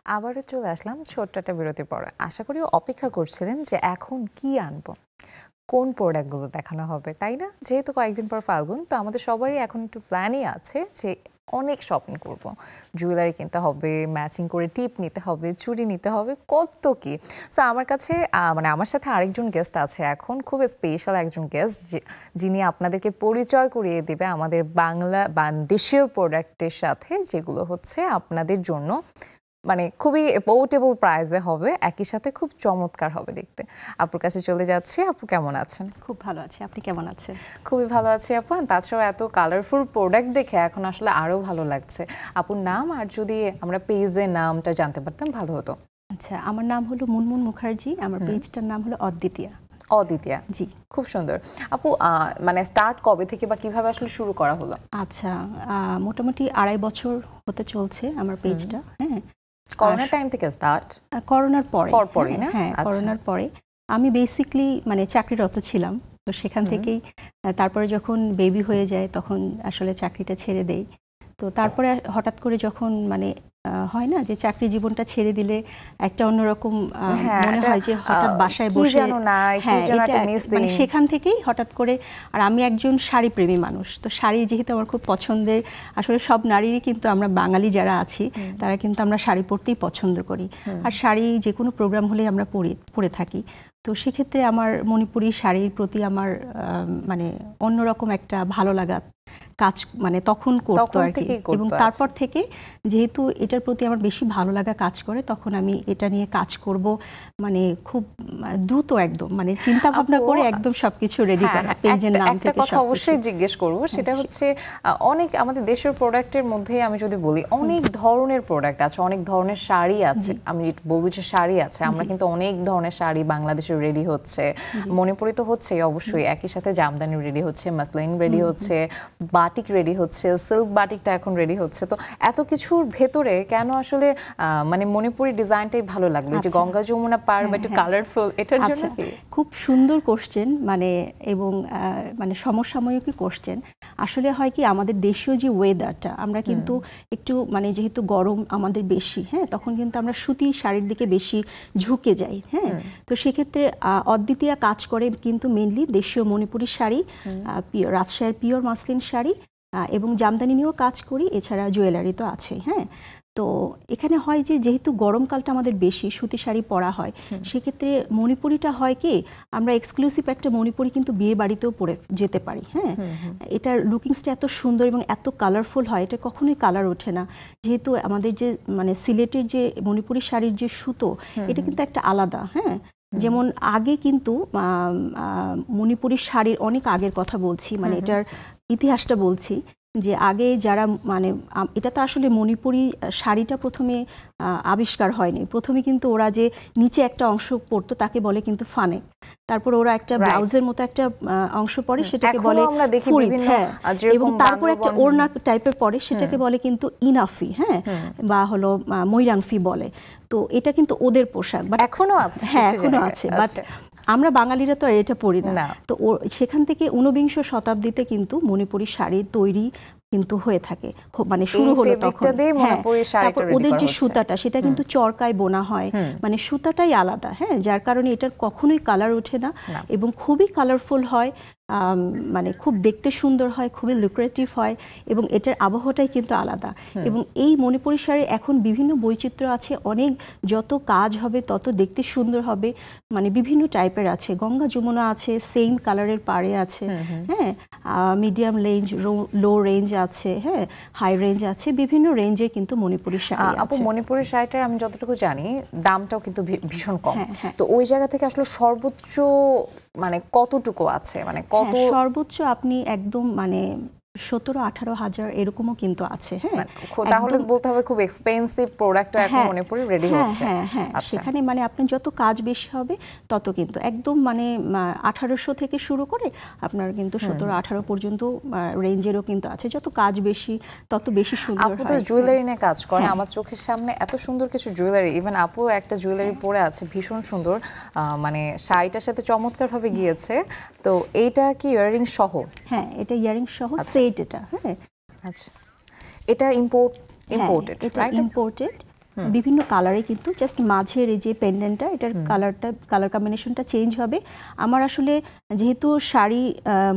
আবারও চলে আসলাম ছোট্ট একটা বিরতির পরে। আশা করি অপেক্ষা করছিলেন যে এখন কি আনবো, কোন প্রোডাক্টগুলো দেখানো হবে, তাই না? যেহেতু কয়েকদিন পর ফাল্গুন, তো আমাদের সবারই এখন একটু প্ল্যানই আছে যে অনেক শপিং করব, জুয়েলারি কিনতে হবে, ম্যাচিং করে টিপ নিতে হবে, চুড়ি নিতে হবে, কত কি। সো আমার কাছে মানে আমার সাথে আরেকজন গেস্ট আছে এখন, খুব স্পেশাল একজন গেস্ট, যিনি আপনাদেরকে পরিচয় করিয়ে দেবে আমাদের বাংলা বা দেশীয় প্রোডাক্টের সাথে, যেগুলো হচ্ছে আপনাদের জন্য মানে খুবই পোর্টেবল প্রাইসে হবে, একই সাথে খুব চমৎকার হবে দেখতে। আপুর কাছে চলে যাচ্ছি। আপু কেমন আছেন? খুব ভালো আছি, আপনি কেমন আছেন? খুবই ভালো আছি আপু। তাছাড়াও এত কালারফুল প্রোডাক্ট দেখে এখন আসলে আরো ভালো লাগছে। আপুর নাম আর যদি আমরা পেজের নামটা জানতে পারতাম ভালো হতো। আচ্ছা, আমার নাম হলো মুনমুন মুখার্জি, আমার পেজটার নাম হলো অদ্বিতীয়া। অদ্বিতীয়া, জি, খুব সুন্দর। আপু মানে স্টার্ট কবে থেকে বা কিভাবে আসলে শুরু করা হলো? আচ্ছা, মোটামুটি 2.5 বছর হতে চলছে আমার পেজটা। হ্যাঁ, করোনা টাইম থেকে স্টার্ট? করোনার পরে, পরই না? হ্যাঁ, করোনার পরে। আমি বেসিকলি মানে চাকরিরত ছিলাম, তো সেখান থেকেই তারপরে যখন বেবি হয়ে যায় তখন আসলে চাকরিটা ছেড়ে দেই। তো তারপরে হঠাৎ করে যখন মানে হয় না যে চাকরি জীবনটা ছেড়ে দিলে একটা অন্যরকম মনে হয় যে হঠাৎ বাসায় বসে, হ্যাঁ, মানে সেখান থেকেই হঠাৎ করে। আর আমি একজন শাড়ি প্রেমী মানুষ, তো শাড়ি যেহেতু আমার খুব পছন্দের, আসলে সব নারীরই কিন্তু আমরা বাঙালি যারা আছি তারা কিন্তু আমরা শাড়ি পরতেই পছন্দ করি, আর শাড়ি যে কোনো প্রোগ্রাম হলে আমরা পরে থাকি। তো সেক্ষেত্রে আমার মণিপুরি শাড়ির প্রতি আমার মানে অন্যরকম একটা ভালো লাগা কাজ মানে তখন করতো আর কি। এবং তারপর থেকে যেহেতু এটার প্রতি আমার বেশি ভালো লাগা কাজ করে, তখন আমি এটা নিয়ে কাজ করব মানে খুব দ্রুত একদম মানে চিন্তা ভাবনা করে একদম সবকিছু রেডি করা, পেজের নাম থেকে একটা কথা অবশ্যই জিজ্ঞেস করব, সেটা হচ্ছে অনেক আমাদের দেশের প্রোডাক্টের মধ্যে আমি যদি বলি অনেক ধরনের প্রোডাক্ট আছে, অনেক ধরনের শাড়ি আছে। আমি বলবো যে শাড়ি আছে, আমরা কিন্তু অনেক ধরনের শাড়ি বাংলাদেশে রেডি হচ্ছে, মণিপুরি তো হচ্ছেই অবশ্যই, একই সাথে জামদানি রেডি হচ্ছে, মাসলিন রেডি হচ্ছে, বাটিক রেডি হচ্ছে, সিল্ক বাটিকটা এখন রেডি হচ্ছে। তো এত কিছুর ভেতরে কেন আসলে মানে মণিপুরি ডিজাইনটাই ভালো লাগলো, যে গঙ্গা যমুনা পার বা একটু কালারফুল, এটার জন্য কি? খুব সুন্দর কোশ্চেন মানে, এবং মানে সমসাময়িকই কোশ্চেন। আসলে হয় কি, আমাদের দেশীয় যে ওয়েদারটা, আমরা কিন্তু একটু মানে যেহেতু গরম আমাদের বেশি, হ্যাঁ, তখন কিন্তু আমরা সুতি শাড়ির দিকে বেশি ঝুঁকে যাই। হ্যাঁ, তো সেক্ষেত্রে অদ্বিতীয়া কাজ করে কিন্তু মেনলি দেশীয় মণিপুরি শাড়ি, রাজশাহীর পিওর মাসলিন শাড়ি, এবং জামদানি নিয়েও কাজ করি, এছাড়া জুয়েলারি তো আছে। হ্যাঁ, তো এখানে হয় যে যেহেতু গরমকালটা আমাদের বেশি সুতি শাড়ি পরা হয়, সেক্ষেত্রে মণিপুরিটা হয় কি, আমরা এক্সক্লুসিভ একটা মণিপুরি কিন্তু বিয়ে বাড়িতেও পরে যেতে পারি। হ্যাঁ, এটার লুকিংসটা এত সুন্দর এবং এত কালারফুল হয়, এটা কখনোই কালার ওঠে না। যেহেতু আমাদের যে মানে সিলেটের যে মণিপুরি শাড়ির যে সুতো, এটা কিন্তু একটা আলাদা। হ্যাঁ, যেমন আগে কিন্তু মণিপুরি শাড়ির অনেক আগের কথা বলছি, মানে এটার ইতিহাসটা বলছি, যে আগে যারা মানে এটা তো আসলে মণিপুরি শাড়িটা প্রথমে আবিষ্কার হয়নি। প্রথমে কিন্তু ওরা যে নিচে একটা অংশ পরতো তাকে বলে কিন্তু ফানেক, তারপর ওরা একটা ব্লাউজের মতো একটা অংশ পরে সেটাকে বলে ফুরিত, হ্যাঁ, এবং তারপর একটা ওড়না টাইপের পরে সেটাকে বলে কিন্তু ইনাফি, হ্যাঁ, বা হলো মৈরাংফি বলে। তো এটা কিন্তু ওদের পোশাক, বাট এখনো আছে, হ্যাঁ এখনো আছে, বাট আমরা বাঙালিরা তো আর এটা পরি না। তো সেখান থেকে 19বিংশ শতাব্দীতে কিন্তু মণিপুরি শাড়ি তৈরি কিন্তু হয়ে থাকে, মানে শুরু হলো তখন। তারপর ওদের যে সুতাটা সেটা কিন্তু চরকায় বোনা হয়, মানে সুতাটাই আলাদা। হ্যাঁ, যার কারণে এটার কখনোই কালার ওঠে না এবং খুবই কালারফুল হয়, মানে খুব দেখতে সুন্দর হয়, খুবই লুক্রেটিভ হয়, এবং এটার আবহাওয়াটাই কিন্তু আলাদা। এবং এই মণিপুরি শাড়ির এখন বিভিন্ন বৈচিত্র্য আছে, অনেক যত কাজ হবে তত দেখতে সুন্দর হবে, মানে বিভিন্ন টাইপের আছে। গঙ্গা যমুনা আছে, সেম কালারের পাড়ে আছে, হ্যাঁ, মিডিয়াম রেঞ্জ, লো রেঞ্জ আছে, হ্যাঁ, হাই রেঞ্জ আছে, বিভিন্ন রেঞ্জে কিন্তু মণিপুরি শাড়ি আছে। আপু মণিপুরি শাড়িটার আমি যতটুকু জানি দামটাও কিন্তু ভীষণ কম, তো ওই জায়গা থেকে আসলে সর্বোচ্চ মানে কতটুকু আছে, মানে কত সর্বোচ্চ আপনি একদম মানে 17-18 হাজার এরকমও কিন্তু আছে। হ্যাঁ, তাহলে বলতে হবে খুব এক্সপেন্সিভ প্রোডাক্ট এখন মণিপুরি রেডি হচ্ছে। হ্যাঁ হ্যাঁ, সেখানে মানে আপনি যত কাজ বেশি হবে তত কিন্তু একদম মানে 1800 থেকে শুরু করে আপনার কিন্তু 17-18 পর্যন্ত রেঞ্জেরও কিন্তু আছে। যত কাজ বেশি তত বেশি সুন্দর হয়। আপু তো জুয়েলারি নিয়ে কাজ করেন, আমার চোখের সামনে এত সুন্দর কিছু জুয়েলারি, ইভেন আপু একটা জুয়েলারি পরে আছে ভীষণ সুন্দর, মানে শাড়িটার সাথে চমৎকার ভাবে গিয়েছে। তো এইটা কি ইয়ারিং সহ? হ্যাঁ, এটা ইয়ারিং সহ সেট এটা। হ্যাঁ, আচ্ছা, এটা ইম্পোর্টেড, এটা ইম্পোর্টেড, বিভিন্ন কালারে, কিন্তু জাস্ট মাঝের এই যে পেন্ডেন্টটা, এটার কালার কম্বিনেশনটা চেঞ্জ হবে। আমার আসলে যেহেতু শাড়ি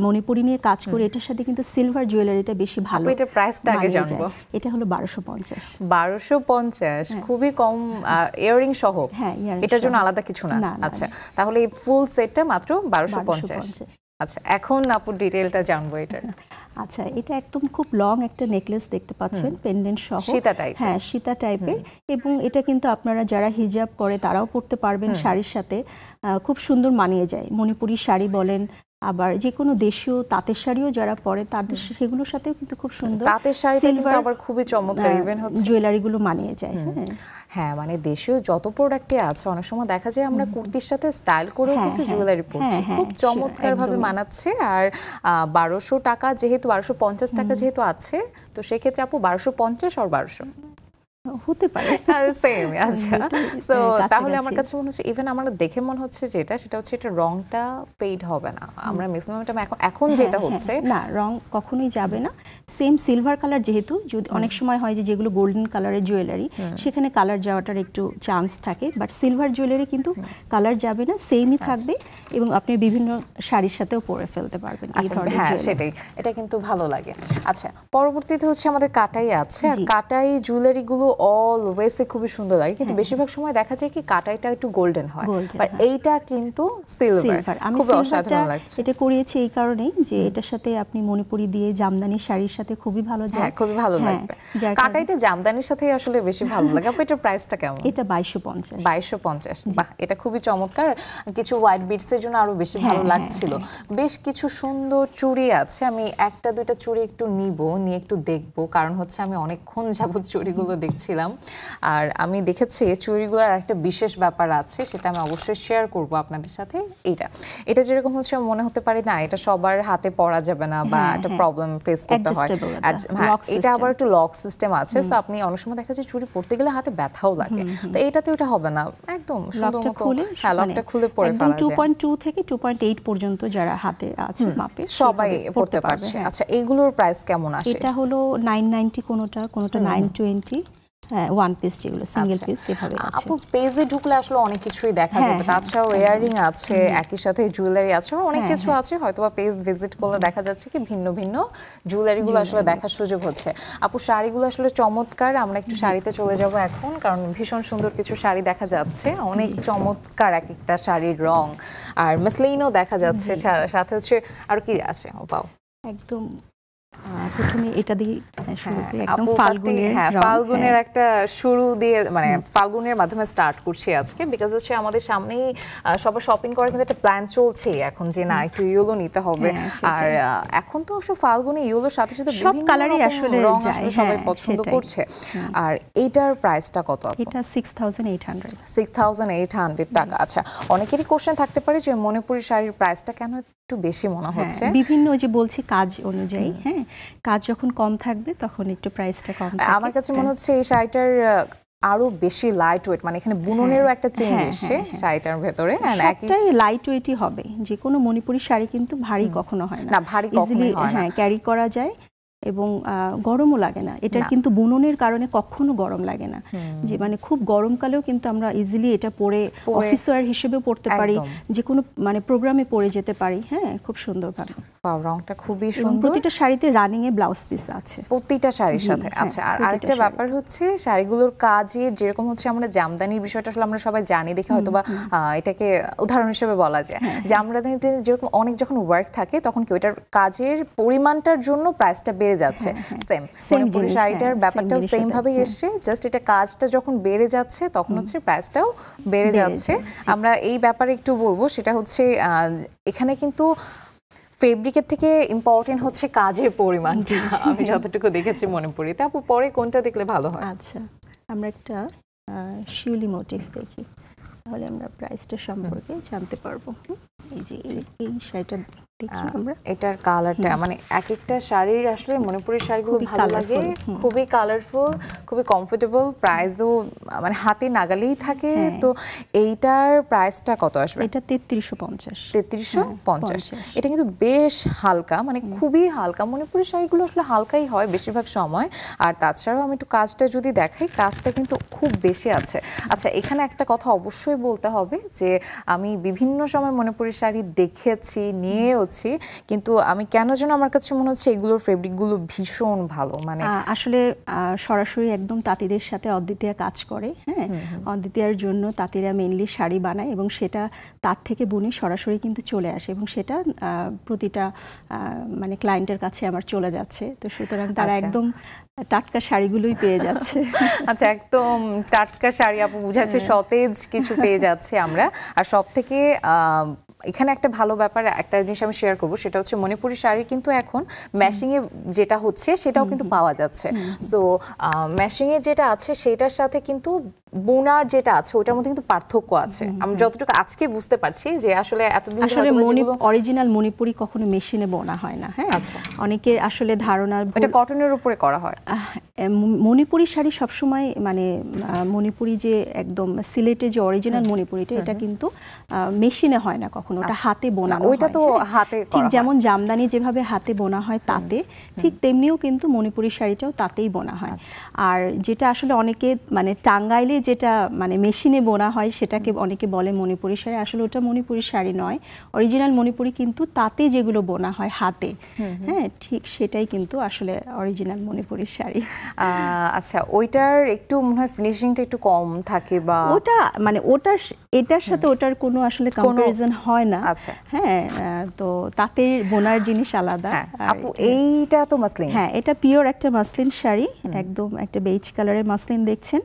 মণিপুরি নিয়ে কাজ করে, এটার সাথে কিন্তু সিলভার জুয়েলারিটা বেশি ভালো। এটা প্রাইসটা আগে জানবো। এটা হলো 1250। 1250, খুবই কম। ইয়াররিং সহ? হ্যাঁ, এটার জন্য আলাদা কিছু না? আচ্ছা, তাহলে এই ফুল সেটটা মাত্র 1250। আচ্ছা, এখন আপু ডিটেইলটা জানবো এটার। আচ্ছা, এটা একদম খুব লং একটা নেকলেস দেখতে পাচ্ছেন, পেন্ডেন্ট সহ। সীতা টাইপ? হ্যাঁ, সীতা টাইপের। এবং এটা কিন্তু আপনারা যারা হিজাব করে তারাও পরতে পারবেন শাড়ির সাথে, খুব সুন্দর মানিয়ে যায়। মণিপুরি শাড়ি বলেন, আবার যে কোনো দেশীয় তাঁতের শাড়িও যারা পরে তাদের সেগুলোর সাথেও কিন্তু খুব সুন্দর তাঁতের শাড়িটা কিন্তু আবার খুবই চমৎকার, ইভেন হচ্ছে জুয়েলারিগুলো মানিয়ে যায়। হ্যাঁ, মানে দেশীয় যত প্রোডাক্টে আছে অনেক সময় দেখা যায় আমরা কুর্তির সাথে স্টাইল করেও কিন্তু জুয়েলারি পরছি, খুব চমৎকার ভাবে মানাচ্ছে। আর 1200 টাকা যেহেতু, 1250 টাকা যেহেতু আছে, তো সেক্ষেত্রে আপু 1250 আর 1200 হতে পারে সেম। আচ্ছা, তো তাহলে আমার কাছে মনে হচ্ছে, ইভেন আমার দেখে মনে হচ্ছে সেটা হচ্ছে এটা রংটা ফেড হবে না। আমরা ম্যাক্সিমাম এখন যেটা হচ্ছে না, রং কখনোই যাবে না। সেম সিলভার কালার যেহেতু, যদি অনেক সময় হয় যে যেগুলো গোল্ডেন কালারের জুয়েলারি, সেখানে কালার যাওয়াটার একটু চান্স থাকে, বাট সিলভার জুয়েলারি কিন্তু কালার যাবে না, সেমই থাকবে এবং আপনি বিভিন্ন শাড়ির সাথেও পরে ফেলতে পারবেন এই ধরনের। হ্যাঁ, সেটাই, এটা কিন্তু ভালো লাগে। আচ্ছা, পরবর্তীতে হচ্ছে আমাদের কাটাই আছে। আর কাটাই জুয়েলারিগুলো অলওয়েজ খুবই সুন্দর লাগে, কিন্তু বেশিরভাগ সময় দেখা যায় কি কাটাইটা একটু গোল্ডেন হয়, বাট এইটা কিন্তু সিলভার। আমি খুব অসাধারণ লাগছে। এটা করিয়েছি এই কারণেই যে এটার সাথে আপনি মণিপুরি দিয়ে জামদানি শাড়ির সাথে খুবই ভালো যায়। হ্যাঁ, খুবই ভালো লাগবে। কাটাইটা জামদানির সাথে আসলে বেশি ভালো লাগে। আপু এটার প্রাইসটা কেমন? এটা 2250। 2250, বাহ, এটা খুবই চমৎকার। কিছু হোয়াইট বিটস এর জন্য আরো বেশি ভালো লাগছিল। বেশ কিছু সুন্দর চুড়ি আছে, আমি একটা দুইটা চুড়ি একটু নিয়ে একটু দেখবো, কারণ হচ্ছে আমি অনেকক্ষণ যাবত চুড়িগুলো দেখছিলাম। আর আমি দেখেছি চুড়িগুলোর একটা বিশেষ ব্যাপার আছে, সেটা আমি অবশ্যই শেয়ার করব আপনাদের সাথে। এটা যেরকম হচ্ছে মনে হতে পারে না এটা সবার হাতে পরা যাবে না বা একটা প্রবলেম ফেস করতে হয়, এটা আবার একটু লক সিস্টেম আছে, তো আপনি অনেক সময় দেখা যায় চুড়ি পরতে গেলে হাতে ব্যথাও লাগে, তো এটাতে ওটা হবে না, একদম সুন্দর মতো লকটা খুলে পরে ফেলা যায়। 2.2 থেকে 2.8 পর্যন্ত যারা হাতে আছে মাপে সবাই পরতে পারছে। আচ্ছা, এগুলোর প্রাইস কেমন আসে? এটা হলো 990, কোনটা 920, ওয়ান পিস যেগুলো সিঙ্গেল পিস সেভাবে আছে। আপু পেজে ঢুকলে আসলে অনেক কিছুই দেখা যাবে, তাছাড়াও ইয়াররিং আছে, একই সাথে জুয়েলারি আছে, অনেক কিছু আছে, হয়তোবা পেজ ভিজিট করলে দেখা যাচ্ছে কি ভিন্ন ভিন্ন জুয়েলারিগুলো আসলে দেখার সুযোগ হচ্ছে। আপু শাড়িগুলো আসলে চমৎকার, আমরা একটু শাড়িতে চলে যাব এখন, কারণ ভীষণ সুন্দর কিছু শাড়ি দেখা যাচ্ছে, অনেক চমৎকার এক একটা শাড়ির রং, আর মাসলিনও দেখা যাচ্ছে, সাথে হচ্ছে আর কি আছে পাও? একদম প্রথমে এটা দিয়ে শুরু করি, একদম ফাল্গুনের একটা শুরু দিয়ে, মানে ফাল্গুনের মাধ্যমে স্টার্ট করছি আজকে, বিকজ হচ্ছে আমাদের সামনেই সবার শপিং করার কিন্তু একটা প্ল্যান চলছে এখন, যে না একটু ইয়েলো নিতে হবে। আর এখন তো অবশ্য ফাল্গুনে ইয়েলোর সাথে সাথে সব কালারই আসলে রং আসলে সবাই পছন্দ করছে। আর এইটার প্রাইসটা কত? এটা 6800। 6800 টাকা। আচ্ছা, অনেকেরই কোশ্চেন থাকতে পারে যে মণিপুরি শাড়ির প্রাইসটা কেন একটু বেশি মনে হচ্ছে? বিভিন্ন যে বলছি কাজ অনুযায়ী, হ্যাঁ, কাজ যখন কম থাকবে তখন একটু প্রাইসটা কম থাকবে। আমার কাছে মনে হচ্ছে এই শাড়িটার আরো বেশি লাইট ওয়েট, মানে এখানে বুননেরও একটা চেঞ্জ এসেছে শাড়িটার ভেতরে। একটাই লাইট ওয়েটই হবে, যে কোনো মণিপুরি শাড়ি কিন্তু ভারী কখনো হয় না, ভারী কখনোই হয় না, ক্যারি করা যায় এবং গরমও লাগে না। এটার কিন্তু বুননের কারণে কখনো গরম লাগে না, যে মানে খুব গরমকালেও কিন্তু আমরা ইজিলি এটা পরে অফিস ওয়্যার হিসেবেও পরতে পারি, যে কোনো মানে প্রোগ্রামে পরে যেতে পারি। হ্যাঁ, খুব সুন্দর ভাবে। রংটা খুবই সুন্দর। প্রতিটা শাড়িতে রানিং এ ব্লাউজ পিস আছে প্রতিটা শাড়ির সাথে। আচ্ছা, আর আরেকটা ব্যাপার হচ্ছে শাড়িগুলোর কাজে যেরকম হচ্ছে, আমরা জামদানির বিষয়টা আসলে আমরা সবাই জানি দেখে হয়তোবা এটাকে উদাহরণ হিসেবে বলা যায়, জামদানিতে যেরকম অনেক যখন ওয়ার্ক থাকে তখন কি ওইটার কাজের পরিমাণটার জন্য প্রাইসটা বেড়ে যাচ্ছে, সেম মণিপুরি শাড়িটার ব্যাপারটাও সেম ভাবেই এসছে, জাস্ট এটা কাজটা যখন বেড়ে যাচ্ছে তখন হচ্ছে প্রাইসটাও বেড়ে যাচ্ছে। আমরা এই ব্যাপারে একটু বলবো, সেটা হচ্ছে এখানে কিন্তু ফেব্রিকের থেকে ইম্পর্টেন্ট হচ্ছে কাজের পরিমাণটা, আমি যতটুকু দেখেছি মণিপুরিতে। আপু পরে কোনটা দেখলে ভালো হয়? আচ্ছা, আমরা একটা শিউলি মোটিভ দেখি, তাহলে আমরা প্রাইসটা সম্পর্কে জানতে পারবো। এই যে এই শাড়িটা দেখি আমরা। এটার কালারটা মানে এক একটা শাড়ির আসলে মণিপুরি শাড়িগুলো খুবই ভালো লাগে, colourful, খুবই কালারফুল, খুবই কমফোর্টেবল, প্রাইসও মানে হাতে নাগালেই থাকে। তো এইটার প্রাইসটা কত আসবে? এটা 3350। 3350। এটা কিন্তু বেশ হালকা, মানে খুবই হালকা। মণিপুরি শাড়িগুলো আসলে হালকাই হয় বেশিরভাগ সময়। আর তাছাড়াও আমি একটু কাজটা যদি দেখাই, কাজটা কিন্তু খুব বেশি আছে। আচ্ছা, এখানে একটা কথা অবশ্যই বলতে হবে যে আমি বিভিন্ন সময় মণিপুরি শাড়ি দেখেছি, নিয়েওছি, কিন্তু আমি কেন যেন আমার কাছে মনে হচ্ছে এগুলোর ফেব্রিকগুলো ভীষণ ভালো। মানে আসলে সরাসরি একদম তাঁতিদের সাথে অদ্বিতীয়া কাজ করে। হ্যাঁ, অদ্বিতীয়ার জন্য তাঁতিরা মেইনলি শাড়ি বানায় এবং সেটা তার থেকে বুনে সরাসরি কিন্তু চলে আসে এবং সেটা প্রতিটা মানে ক্লায়েন্টের কাছে আমার চলে যাচ্ছে। তো সুতরাং তারা একদম টাটকা শাড়িগুলোই পেয়ে যাচ্ছে। আচ্ছা, একদম টাটকা শাড়ি আপু বুঝাচ্ছে, সতেজ কিছু পেয়ে যাচ্ছে আমরা। আর সব থেকে এখানে একটা ভালো ব্যাপার, একটা জিনিস আমি শেয়ার করবো, সেটা হচ্ছে মণিপুরি শাড়ি কিন্তু এখন ম্যাশিংয়ে যেটা হচ্ছে সেটাও কিন্তু পাওয়া যাচ্ছে। সো ম্যাশিংয়ে যেটা আছে সেটার সাথে কিন্তু বোনার যেটা আছে ওটার মধ্যে কিন্তু পার্থক্য আছে। আমি যতটুকু আজকে বুঝতে পারছি যে আসলে এতদিন আসলে অরিজিনাল মণিপুরি কখনো মেশিনে বোনা হয় না। হ্যাঁ, আচ্ছা, অনেকের আসলে ধারণা এটা কটনের উপরে করা হয়। মণিপুরি শাড়ি সবসময় মানে মণিপুরি যে একদম সিলেটে যে অরিজিনাল মণিপুরিটা, এটা কিন্তু মেশিনে হয় না কখনো, ওটা হাতে বোনা হয়। ওইটা তো হাতে করা হয়। ঠিক যেমন জামদানি যেভাবে হাতে বোনা হয় তাতে, ঠিক তেমনিও কিন্তু মণিপুরি শাড়িটাও তাতেই বোনা হয়। আর যেটা আসলে অনেকে মানে টাঙ্গাইলে যেটা মানে মেশিনে বোনা হয় সেটাকে অনেকে বলে মণিপুরি শাড়ি, আসলে ওটা মণিপুরি শাড়ি নয়। অরিজিনাল মণিপুরি কিন্তু তাতে যেগুলো বোনা হয় হাতে, হ্যাঁ, ঠিক সেটাই কিন্তু আসলে অরিজিনাল মণিপুরি শাড়ি। আচ্ছা, ওইটার একটু মনে হয় ফিনিশিংটা একটু কম থাকে, বা ওটা মানে ওটার এটার সাথে ওটার কোনো আসলে কম্পারিজন হয় না। আচ্ছা, হ্যাঁ, তো তাতে বোনার জিনিস আলাদা। আপু এইটা তো মাসলিন। হ্যাঁ, এটা পিওর একটা মাসলিন শাড়ি, একদম একটা বেজ কালারের মাসলিন দেখছেন।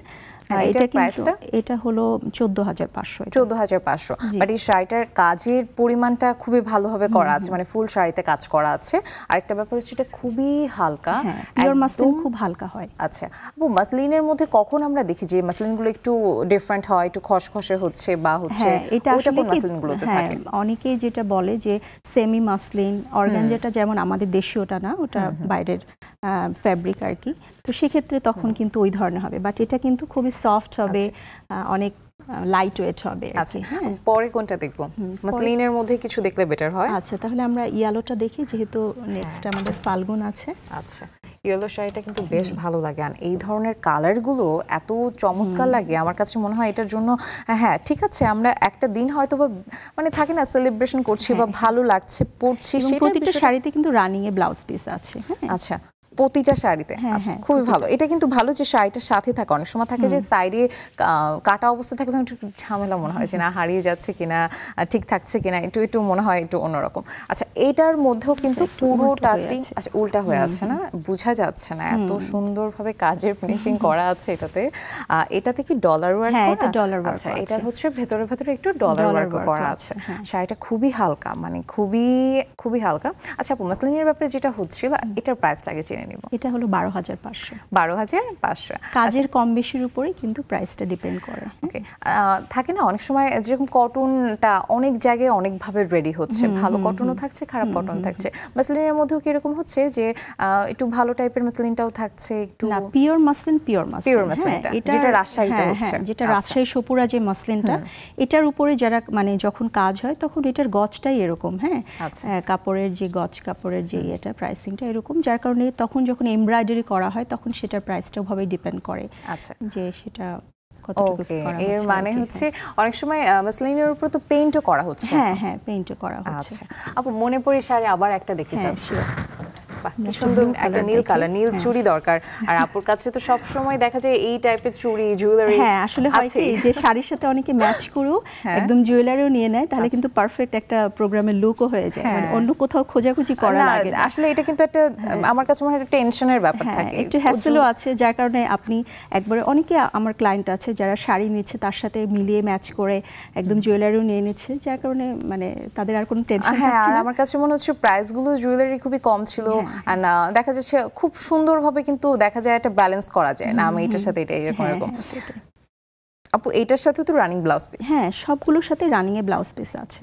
এটা কিন্তু এটা হলো 14500। 14500। বাট এই শাড়িটার কাজের পরিমাণটা খুবই ভালোভাবে করা আছে, মানে ফুল শাড়িতে কাজ করা আছে। আরেকটা ব্যাপার হচ্ছে এটা খুবই হালকা, পিওর মাসলিন খুব হালকা হয়। আচ্ছা আপু, মাসলিনের মধ্যে কখন আমরা দেখি যে মাসলিনগুলো একটু ডিফারেন্ট হয়, একটু খসখসে হচ্ছে বা হচ্ছে, এটা আসলে মাসলিনগুলোতে থাকে? অনেকেই যেটা বলে যে সেমি মাসলিন, অর্গানজাটা যেমন আমাদের দেশীয়টা না, ওটা বাইরের ফ্যাব্রিক আর কি। তো সেক্ষেত্রে তখন কিন্তু ওই ধরনের হবে, বাট এটা কিন্তু খুবই সফট হবে, অনেক লাইট ওয়েট হবে। আচ্ছা, পরে কোনটা দেখবো? মাসলিনের মধ্যে কিছু দেখলে বেটার হয়। আচ্ছা, তাহলে আমরা ইয়েলোটা দেখি, যেহেতু নেক্সট আমাদের ফাল্গুন আছে। আচ্ছা, ইয়েলো শাড়িটা কিন্তু বেশ ভালো লাগে। আর এই ধরনের কালারগুলো এত চমৎকার লাগে আমার কাছে, মনে হয় এটার জন্য হ্যাঁ ঠিক আছে, আমরা একটা দিন হয়তো বা মানে থাকে না সেলিব্রেশন করছি বা ভালো লাগছে পড়ছি, সেটা প্রতিটা শাড়িতে কিন্তু রানিং এ ব্লাউজ পিস আছে। আচ্ছা, প্রতিটা শাড়িতে। আচ্ছা, খুবই ভালো। এটা কিন্তু ভালো যে শাড়িটার সাথে থাকে। অনেক সময় থাকে যে সাইডে কাটা অবস্থা থাকে, তখন একটু ঝামেলা মনে হয় যে না হারিয়ে যাচ্ছে কিনা, ঠিক থাকছে কিনা, একটু মনে হয় একটু অন্যরকম। আচ্ছা, এটার মধ্যেও কিন্তু পুরোটাতেই আচ্ছা উল্টা হয়ে আছে না, বোঝা যাচ্ছে না, এত সুন্দরভাবে কাজের ফিনিশিং করা আছে এটাতে। এটাতে কি ডলার ওয়ার্ক করা? এটা ডলার ওয়ার্ক। আচ্ছা, এটা হচ্ছে ভেতরে ভেতরে একটু ডলার ওয়ার্ক করা আছে। শাড়িটা খুবই হালকা, মানে খুবই হালকা। আচ্ছা আপু, মাসলিনের ব্যাপারে যেটা হচ্ছিল, এটার প্রাইস লাগে জেনে নিব। এটা হলো 12500। 12500। কাজের কম বেশির উপরে কিন্তু প্রাইসটা ডিপেন্ড করে। ওকে, থাকে না অনেক সময় যেরকম কটনটা অনেক জায়গায় অনেকভাবে রেডি হচ্ছে, ভালো কটনও থাকছে, খারাপ কটন থাকছে। মাসলিনের মধ্যেও কি এরকম হচ্ছে যে একটু ভালো টাইপের মাসলিনটাও থাকছে, একটু না পিওর মাসলিন, যেটা রাজশাহীতে হচ্ছে, যেটা রাজশাহী সপুরা যে মাসলিনটা, এটার উপরে যারা মানে যখন কাজ হয় তখন এটার গজটাই এরকম। হ্যাঁ, কাপড়ের যে গজ, কাপড়ের যে এটা প্রাইসিংটা এরকম, যার কারণে তখন যখন এমব্রয়ডারি করা হয় তখন সেটার প্রাইসটা ওভাবে ডিপেন্ড করে। আচ্ছা, যে সেটা ওকে, এর মানে হচ্ছে অনেক সময় মাসলিনের উপর তো পেইন্টও করা হচ্ছে। হ্যাঁ, পেইন্টও করা হচ্ছে। আচ্ছা আপু, মনে পড়ে শাড়ি আবার একটা দেখতে চাচ্ছি। কি সুন্দর একটা নীল কালার, নীল চুড়ি দরকার। আর আপুর কাছে তো সব সময় দেখা যায় এই টাইপের চুড়ি, জুয়েলারি। হ্যাঁ, আসলে হয় কি যে শাড়ির সাথে অনেকে ম্যাচ করেও একদম জুয়েলারিও নিয়ে নেয়, তাহলে কিন্তু পারফেক্ট একটা প্রোগ্রামের লুকও হয়ে যায়, মানে অন্য কোথাও খোঁজাখুঁজি করা লাগে না। আসলে এটা কিন্তু একটা আমার কাছে মনে হয় একটা টেনশনের ব্যাপার থাকে, একটু হ্যাসেলও আছে, যার কারণে আপনি একবারে অনেকে আমার ক্লায়েন্ট আছে যারা শাড়ি নিচ্ছে তার সাথে মিলিয়ে ম্যাচ করে একদম জুয়েলারিও নিয়ে নিচ্ছে, যার কারণে মানে তাদের আর কোনো টেনশন থাকছে না। হ্যাঁ, আর আমার কাছে মনে হচ্ছে প্রাইসগুলো জুয়েলারি খুবই কম ছিল, আর দেখা যাচ্ছে খুব সুন্দরভাবে কিন্তু দেখা যায় একটা ব্যালেন্স করা যায় না, আমি এটার সাথে এটা এরকম। আপু, এটার সাথে তো রানিং ব্লাউজ পিস? হ্যাঁ, সবগুলোর সাথে রানিং এ ব্লাউজ পিস আছে।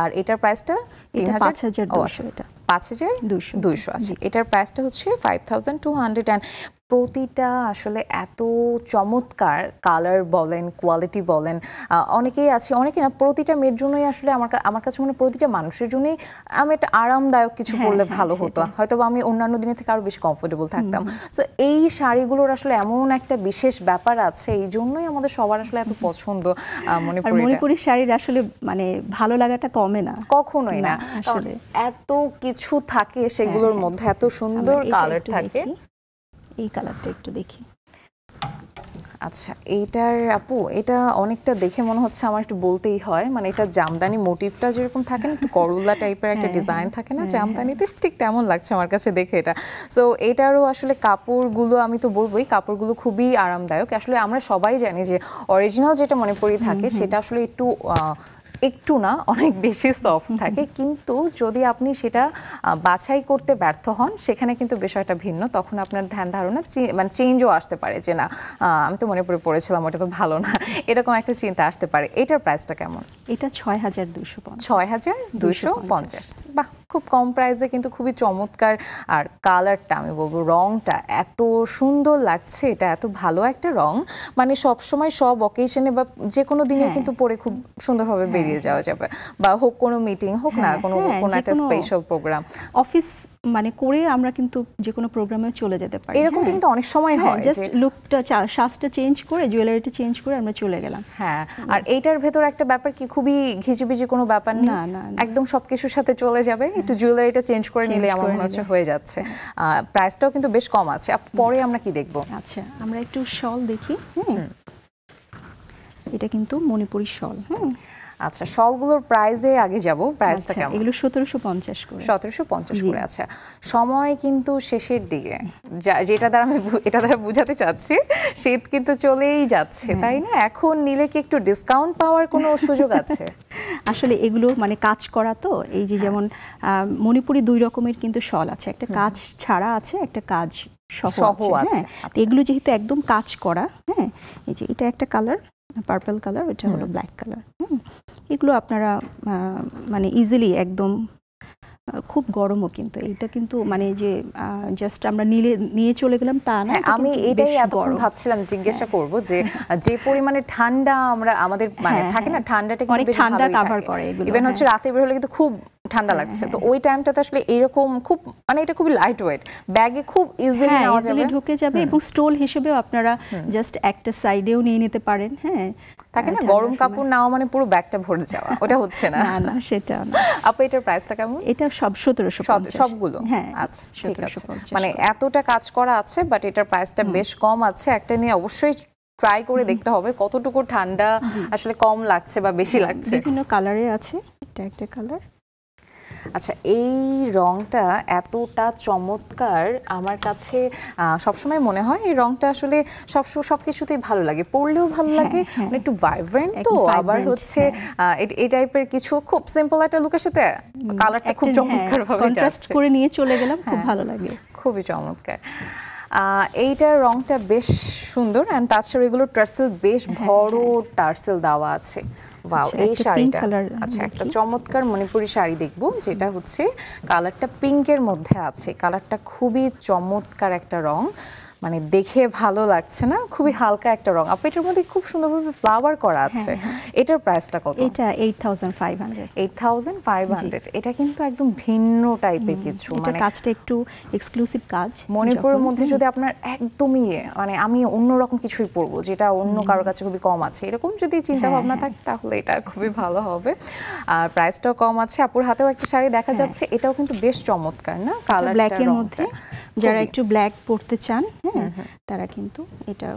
আর এটার প্রাইসটা 5200 এটা 5200 আছে। এটার প্রাইসটা হচ্ছে 5200 এন্ড প্রতিটা আসলে এত চমৎকার, কালার বলেন, কোয়ালিটি বলেন, অনেকেই আছে, অনেকে না, প্রতিটা মেয়ের জন্যই আসলে আমার কাছে মনে হয় প্রতিটা মানুষের জন্যই আমি একটা আরামদায়ক কিছু পরলে ভালো হতো, হয়তো আমি অন্যান্য দিনের থেকে আরো বেশি কমফোর্টেবল থাকতাম। সো এই শাড়িগুলোর আসলে এমন একটা বিশেষ ব্যাপার আছে, এই জন্যই আমাদের সবার আসলে এত পছন্দ মণিপুরি শাড়ির আসলে মানে ভালো লাগাটা কমে না, কখনোই না, আসলে এত কিছু থাকে সেগুলোর মধ্যে, এত সুন্দর কালার থাকে। এই কালারটা একটু দেখি। আচ্ছা, এইটার আপু এটা অনেকটা দেখে মনে হচ্ছে আমার একটু বলতেই হয়, মানে এটা জামদানি মোটিভটা যেরকম থাকে না, একটু করুল্লা টাইপের একটা ডিজাইন থাকে না জামদানিতে, ঠিক তেমন লাগছে আমার কাছে দেখে এটা। সো এটারও আসলে কাপড়গুলো আমি তো বলবোই, কাপড়গুলো খুবই আরামদায়ক। আসলে আমরা সবাই জানি যে অরিজিনাল যেটা মণিপুরি থাকে সেটা আসলে একটু না অনেক বেশি সফট থাকে, কিন্তু যদি আপনি সেটা বাছাই করতে ব্যর্থ হন সেখানে কিন্তু বিষয়টা ভিন্ন, তখন আপনার ধ্যান ধারণা মানে চেঞ্জও আসতে পারে যে না আমি তো মণিপুরে পড়েছিলাম ওটা তো ভালো না, এরকম একটা চিন্তা আসতে পারে। এটার প্রাইসটা কেমন? এটা 6250। 6250, বাহ, খুব কম প্রাইসে কিন্তু খুবই চমৎকার। আর কালারটা আমি বলবো, রংটা এত সুন্দর লাগছে, এটা এত ভালো একটা রং, মানে সবসময় সব অকেশনে বা যে কোনো দিনে কিন্তু পরে খুব সুন্দরভাবে বেরিয়ে যাওয়া যাবে, বা হোক কোনো মিটিং হোক না কোনো একটা স্পেশাল প্রোগ্রাম, অফিস মানে করে আমরা কিন্তু যে কোনো প্রোগ্রামে চলে যেতে পারি। এরকম কিন্তু অনেক সময় হয়, জাস্ট লুকটা, সাজটা চেঞ্জ করে, জুয়েলারিটা চেঞ্জ করে আমরা চলে গেলাম। হ্যাঁ, আর এইটার ভেতর একটা ব্যাপার কি, খুবই ঘিজিবিজি কোনো ব্যাপার নেই, একদম সবকিছুর সাথে চলে যাবে, একটু জুয়েলারিটা চেঞ্জ করে নিলে আমার মনে হচ্ছে হয়ে যাচ্ছে। প্রাইসটাও কিন্তু বেশ কম আছে। পরে আমরা কি দেখবো? আচ্ছা, আমরা একটু শল দেখি। এটা কিন্তু মণিপুরি শল। আচ্ছা, শলগুলোর প্রাইসে আগে যাব, প্রাইসটা কেমন? এগুলো 1750 করে। 1750 করে। আচ্ছা, সময় কিন্তু শেষের দিকে, এটা দ্বারা বোঝাতে চাচ্ছি শীত কিন্তু চলেই যাচ্ছে, তাই না? এখন নিলে কি একটু ডিসকাউন্ট পাওয়ার কোনো সুযোগ আছে? আসলে এগুলো মানে কাজ করা তো, এই যে যেমন মণিপুরি 2 রকমের কিন্তু শল আছে, একটা কাজ ছাড়া আছে, একটা কাজ সহ আছে। এগুলো যেহেতু একদম কাজ করা, এই যে এটা একটা কালার পার্পল কালার, এটা হলো ব্ল্যাক কালার। এগুলো আপনারা মানে ইজিলি একদম, খুব গরমও কিন্তু এটা কিন্তু মানে যে জাস্ট আমরা নিয়ে চলে গেলাম তা না। আমি এটাই এতক্ষণ ভাবছিলাম জিজ্ঞাসা করব যে পরিমাণে ঠান্ডা আমরা আমাদের মানে থাকে না, ঠান্ডাটা অনেক ঠান্ডা কভার করে এগুলো, ইভেন হচ্ছে রাতে বের হলে কিন্তু খুব ঠান্ডা লাগছে, তো ওই টাইমটাতে আসলে এরকম খুব মানে এটা খুবই লাইট ওয়েট, ব্যাগে খুব ইজিলি নেওয়া যাবে, ঢুকে যাবে, এবং স্টোল হিসেবেও আপনারা জাস্ট একটা সাইডেও নিয়ে নিতে পারেন। থাকে না গরম কাপড় নেওয়া মানে পুরো ব্যাগটা ভরে যাওয়া, ওটা হচ্ছে না। না সেটা না। আপু এটার প্রাইসটা কেমন? এটা সব 1750 সবগুলো? আচ্ছা, ঠিক আছে, মানে এতটা কাজ করা আছে, বাট এটার প্রাইসটা বেশ কম আছে। একটা নিয়ে অবশ্যই ট্রাই করে দেখতে হবে কতটুকু ঠান্ডা আসলে কম লাগছে বা বেশি লাগছে। বিভিন্ন কালারে আছে, এটা একটা কালার। আচ্ছা, এই রংটা এতটা চমৎকার, আমার কাছে সবসময় মনে হয় এই রংটা আসলে সবকিছুতেই ভালো লাগে, পরলেও ভালো লাগে, একটু ভাইব্রেন্ট, তো আবার হচ্ছে এই টাইপের কিছু খুব সিম্পল একটা লুকের সাথে কালারটা খুব চমৎকার ভাবে কন্ট্রাস্ট করে নিয়ে চলে গেলাম, খুব ভালো লাগে, খুবই চমৎকার। এইটার রংটা বেশ সুন্দর, এন্ড তাছাড়া এগুলো টার্সেল, বেশ বড় টার্সেল দেওয়া আছে। ওয়াও, এই শাড়িটা, আচ্ছা একটা চমৎকার মণিপুরি শাড়ি দেখবো, যেটা হচ্ছে কালারটা পিঙ্কের মধ্যে আছে, কালারটা খুবই চমৎকার একটা রং, মানে দেখে ভালো লাগছে না, খুবই হালকা একটা রং। আপু এটার মধ্যে খুব সুন্দরভাবে ফ্লাওয়ার করা আছে, এটার প্রাইসটা কত? এটা 8500। 8500। এটা কিন্তু একদম ভিন্ন টাইপের কিছু, মানে কাজটা একটু এক্সক্লুসিভ কাজ। মণিপুরের মধ্যে যদি আপনার একদমই মানে আমি অন্যরকম কিছুই পরবো যেটা অন্য কারোর কাছে খুবই কম আছে, এরকম যদি চিন্তা ভাবনা থাকে তাহলে এটা খুবই ভালো হবে। আর প্রাইসটাও কম আছে। আপুর হাতেও একটা শাড়ি দেখা যাচ্ছে, এটাও কিন্তু বেশ চমৎকার না, কালার ব্ল্যাকের মধ্যে, যারা একটু ব্ল্যাক পরতে চান তারা কিন্তু এটা,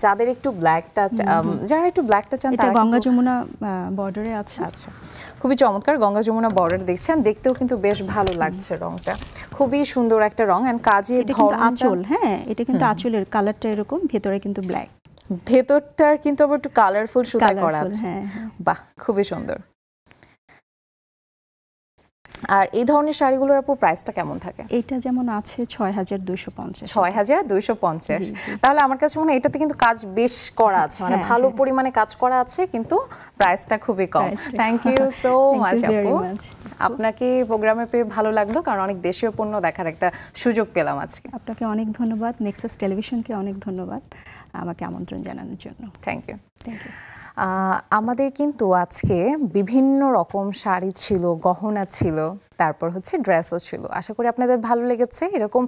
যাদের একটু ব্ল্যাকটা, যারা একটু ব্ল্যাকটা চান, এটা গঙ্গা যমুনা বর্ডারে আছে। আচ্ছা, খুবই চমৎকার, গঙ্গা যমুনা বর্ডার দেখছেন, দেখতেও কিন্তু বেশ ভালো লাগছে, রংটা খুবই সুন্দর একটা রং। এন্ড কাজের ধরনটা, আঁচল, এটা কিন্তু আঁচলের কালারটা এরকম, ভেতরে কিন্তু ব্ল্যাক, ভেতরটার কিন্তু আবার একটু কালারফুল সুতা করা আছে। বাহ, খুবই সুন্দর। আর এই ধরনের শাড়িগুলোর আপু প্রাইসটা কেমন থাকে? এইটা যেমন আছে ৬,২৫০। ৬,২৫০। তাহলে আমার কাছে মনে হয় এটাতে কিন্তু কাজ বেশ করা আছে, মানে ভালো পরিমাণে কাজ করা আছে, কিন্তু প্রাইসটা খুবই কম। থ্যাংক ইউ সো মাচ আপু, আপনাকে প্রোগ্রামে পেয়ে ভালো লাগলো, কারণ অনেক দেশীয় পণ্য দেখার একটা সুযোগ পেলাম আজকে। আপনাকে অনেক ধন্যবাদ, নেক্সাস টেলিভিশনকে অনেক ধন্যবাদ আমাকে আমন্ত্রণ জানানোর জন্য। Thank you. Thank you. আমাদের কিন্তু আজকে বিভিন্ন রকম শাড়ি ছিল, গহনা ছিল, তারপর হচ্ছে ড্রেসও ছিল। আশা করি আপনাদের ভালো লেগেছে। এরকম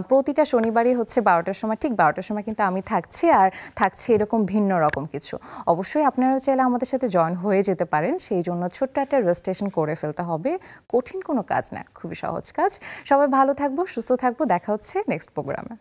প্রতিটা শনিবারই হচ্ছে 12টার সময়, ঠিক 12টার সময় কিন্তু আমি থাকছি, আর থাকছি এরকম ভিন্ন রকম কিছু। অবশ্যই আপনারাও চাইলে আমাদের সাথে জয়েন হয়ে যেতে পারেন। সেই জন্য ছোট্ট একটা রেজিস্ট্রেশন করে ফেলতে হবে, কঠিন কোনো কাজ না, খুবই সহজ কাজ। সবাই ভালো থাকবো, সুস্থ থাকবো, দেখা হচ্ছে নেক্সট প্রোগ্রামে।